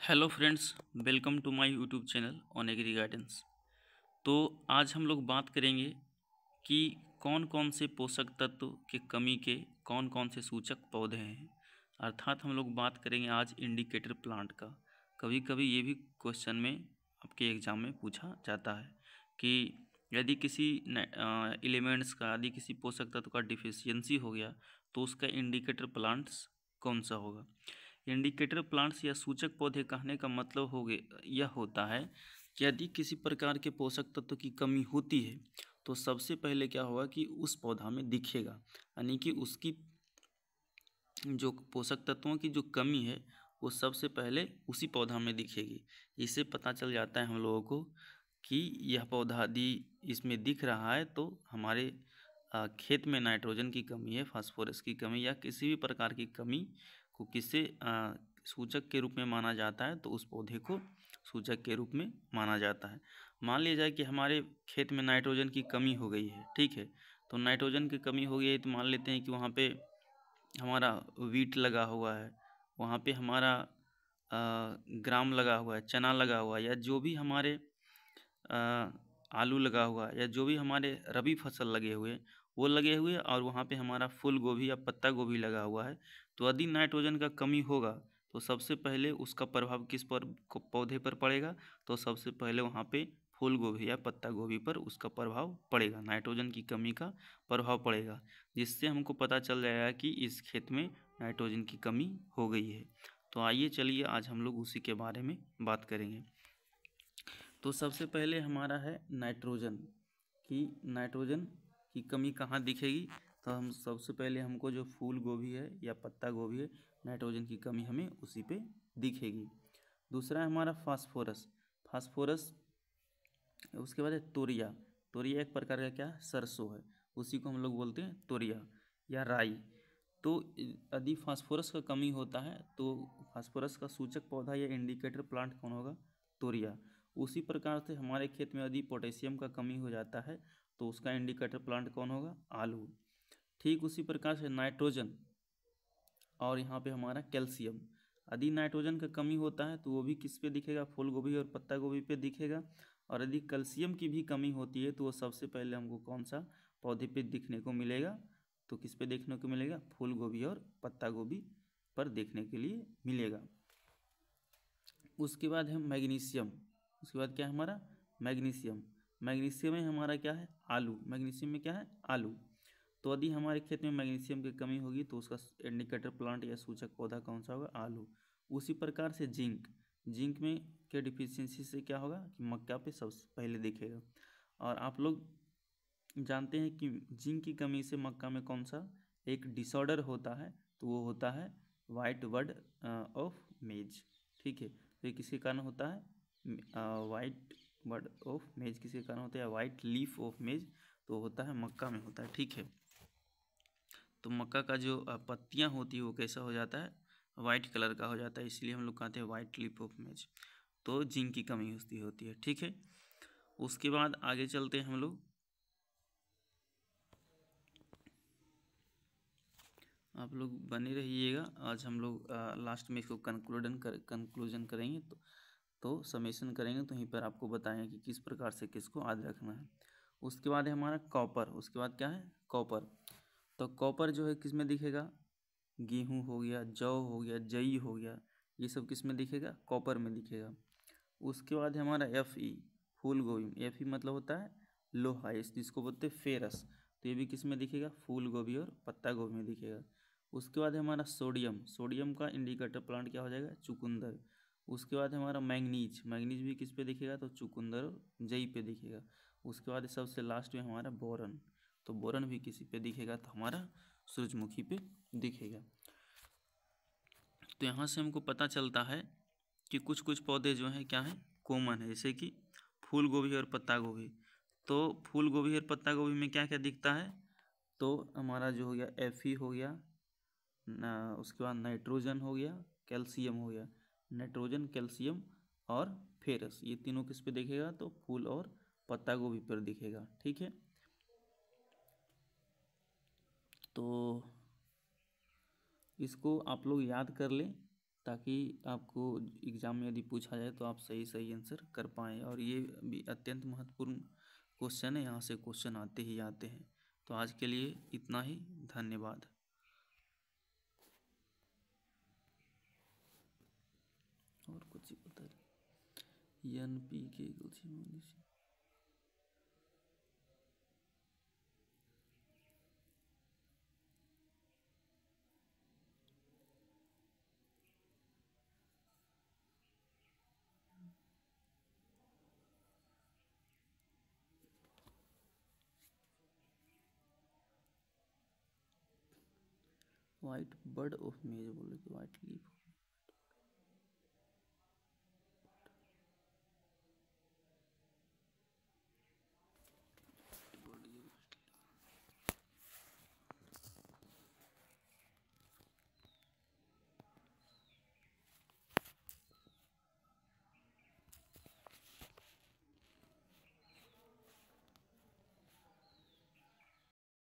Hello friends, welcome to my YouTube channel on agri gardens. तो आज हम लोग बात करेंगे कि कौन कौन से पोषक तत्व के कमी के कौन कौन से सूचक पौधे हैं। अर्थात हम लोग बात करेंगे आज इंडिकेटर प्लांट का। कभी कभी ये भी क्वेश्चन में आपके एग्ज़ाम में पूछा जाता है कि यदि किसी एलिमेंट्स का यदि किसी पोषक तत्व का डिफिशियंसी हो गया तो उसका इंडिकेटर प्लांट्स कौन सा होगा। इंडिकेटर प्लांट्स या सूचक पौधे कहने का मतलब हो गया यह होता है कि यदि किसी प्रकार के पोषक तत्व की कमी होती है तो सबसे पहले क्या होगा कि उस पौधा में दिखेगा, यानी कि उसकी जो पोषक तत्वों की जो कमी है वो सबसे पहले उसी पौधा में दिखेगी। इससे पता चल जाता है हम लोगों को कि यह पौधा यदि इसमें दिख रहा है तो हमारे खेत में नाइट्रोजन की कमी है, फास्फोरस की कमी या किसी भी प्रकार की कमी को किससे सूचक के रूप में माना जाता है, तो उस पौधे को सूचक के रूप में माना जाता है। मान लिया जाए कि हमारे खेत में नाइट्रोजन की कमी हो गई है, ठीक है। तो नाइट्रोजन की कमी हो गई है तो मान लेते हैं कि वहाँ पे हमारा वीट लगा हुआ है, वहाँ पे हमारा ग्राम लगा हुआ है, चना लगा हुआ है, या जो भी हमारे आलू लगा हुआ है, या जो भी हमारे रबी फसल लगे हुए वो लगे हुए, और वहाँ पे हमारा फूल गोभी या पत्ता गोभी लगा हुआ है। तो यदि नाइट्रोजन का कमी होगा तो सबसे पहले उसका प्रभाव किस पर पौधे पर पड़ेगा, तो सबसे पहले वहाँ पे फूल गोभी या पत्ता गोभी पर उसका प्रभाव पड़ेगा, नाइट्रोजन की कमी का प्रभाव पड़ेगा, जिससे हमको पता चल जाएगा कि इस खेत में नाइट्रोजन की कमी हो गई है। तो आइए चलिए आज हम लोग उसी के बारे में बात करेंगे। तो सबसे पहले हमारा है नाइट्रोजन की कमी कहाँ दिखेगी। तो हम सबसे पहले हमको जो फूल गोभी है या पत्ता गोभी है, नाइट्रोजन की कमी हमें उसी पे दिखेगी। दूसरा है हमारा फास्फोरस। उसके बाद है तोरिया। तोरिया एक प्रकार का क्या है, सरसों है, उसी को हम लोग बोलते हैं तोरिया या राई। तो यदि फास्फोरस का कमी होता है तो फास्फोरस का सूचक पौधा या इंडिकेटर प्लांट कौन होगा, तोरिया। उसी प्रकार से हमारे खेत में यदि पोटेशियम का कमी हो जाता है तो उसका इंडिकेटर प्लांट कौन होगा, आलू। ठीक उसी प्रकार से नाइट्रोजन और यहाँ पे हमारा कैल्शियम। यदि नाइट्रोजन का कमी होता है तो वो भी किस पे दिखेगा, फूल गोभी और पत्ता गोभी पे दिखेगा। और यदि कैल्शियम की भी कमी होती है तो वो सबसे पहले हमको कौन सा पौधे पे दिखने को मिलेगा, तो किस पे देखने को मिलेगा, फूल गोभी और पत्ता गोभी पर देखने के लिए मिलेगा। उसके बाद है मैग्नीशियम। उसके बाद क्या है हमारा, मैग्नीशियम। मैग्नीशियम में हमारा क्या है, आलू। मैग्नीशियम में क्या है, आलू। तो यदि हमारे खेत में मैग्नीशियम की कमी होगी तो उसका इंडिकेटर प्लांट या सूचक पौधा कौन सा होगा, आलू। उसी प्रकार से जिंक में के डिफिशियंसी से क्या होगा कि मक्का पे सबसे पहले दिखेगा। और आप लोग जानते हैं कि जिंक की कमी से मक्का में कौन सा एक डिसऑर्डर होता है, तो वो होता है वाइट बड ऑफ मेज, ठीक है। तो ये किसके कारण होता है, वाइट बड ऑफ मेज किसके कारण होता है, वाइट लीफ ऑफ मेज, तो होता है मक्का में होता है, ठीक है। तो मक्का का जो पत्तियां होती है वो कैसा हो जाता है, वाइट कलर का हो जाता है, इसलिए हम लोग कहते हैं वाइट लीफ ऑफ मेज। तो जिंक की कमी होती है, ठीक है। उसके बाद आगे चलते हैं हम लोग। आप लोग बने रहिएगा, आज हम लोग लास्ट में इसको कंक्लूजन करेंगे, तो समेशन करेंगे, तो यहीं पर आपको बताएंगे कि किस प्रकार से किसको याद रखना है। उसके बाद है हमारा कॉपर। उसके बाद क्या है, कॉपर। तो कॉपर जो है किस में दिखेगा, गेहूँ हो गया, जौ हो गया, जई हो गया, ये सब किस में दिखेगा, कॉपर में दिखेगा। उसके बाद है हमारा Fe, फूल गोभी। Fe मतलब होता है लोहा, इस जिसको बोलते हैं फेरस, तो ये भी किस में दिखेगा, फूल गोभी और पत्ता गोभी में दिखेगा। उसके बाद है हमारा सोडियम। सोडियम का इंडिकेटर प्लांट क्या हो जाएगा, चुकंदर। उसके बाद है हमारा मैग्नीज। मैग्नीज भी किस पे दिखेगा, तो चुकंदर और जई पे दिखेगा। उसके बाद सबसे लास्ट में हमारा बोरन। तो बोरन भी किसी पे दिखेगा, तो हमारा सूरजमुखी पे दिखेगा। तो यहाँ से हमको पता चलता है कि कुछ कुछ पौधे जो हैं क्या हैं, कॉमन है, जैसे कि फूल गोभी और पत्ता गोभी। तो फूल गोभी और पत्ता गोभी में क्या क्या दिखता है, तो हमारा जो हो गया Fe हो गया, उसके बाद नाइट्रोजन हो गया, कैल्शियम हो गया। नाइट्रोजन, कैल्शियम और फेरस, ये तीनों किस पे दिखेगा, तो फूल और पत्ता गोभी पर दिखेगा, ठीक है। तो इसको आप लोग याद कर लें ताकि आपको एग्ज़ाम में यदि पूछा जाए तो आप सही सही आंसर कर पाएँ। और ये भी अत्यंत महत्वपूर्ण क्वेश्चन है, यहाँ से क्वेश्चन आते ही आते हैं। तो आज के लिए इतना ही, धन्यवाद। और कुछ ही बता रहे एनपी के कुछ ही वाइट बर्ड ऑफ मेज बोले तो वाइट लीफ।